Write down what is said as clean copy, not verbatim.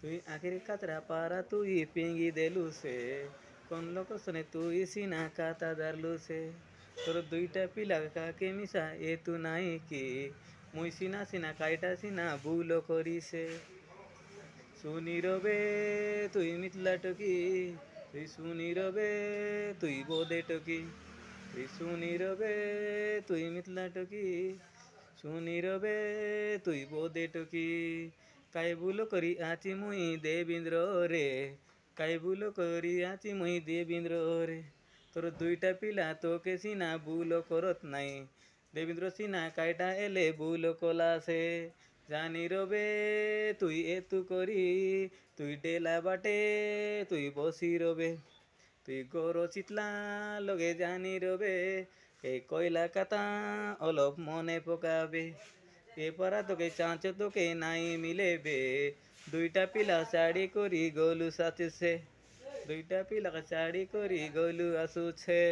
তুই আখের কাতরা পারা তুই পিঙ্গি দেলু সে কোন লোক শোনে তুই সিনা কাতা দারলু সে তোর দুইটা পিলা কাকে মিশা এ তু নাই কি মুই সিনা সিনা কাইটা সিনা বুলো করিছে শুনি রবে তুই মিথলা টকি তুই শুনি রবে তুই বোদে টকি তুই শুনি রবে তুই মিথলা টকি শুনি রবে তুই বোদে টকি কাই বুলো করি আছি মুই দেবীন্দ্র রে কাই বুলো করি আছি মুই দেবীন্দ্র রে তোর দুইটা পিলা তোকে সিনা বুলো করত নাই দেবীন্দ্র সিনা কাইটা এলে বুলো কলাসে জানি রবে তুই এতু করি তুই ডেলা বাটে তুই বসি রবে তুই গরো চিতলা লগে জানি রবে এই কয়লা কাতা অলপ মনে পকাবে এ পারা তোকে চাঁচ তোকে নাই মিলেবে দুইটা পিলা শাড়ি করি গলু সাথে দুইটা পিলা শাড়ি করি গলু আসুছে।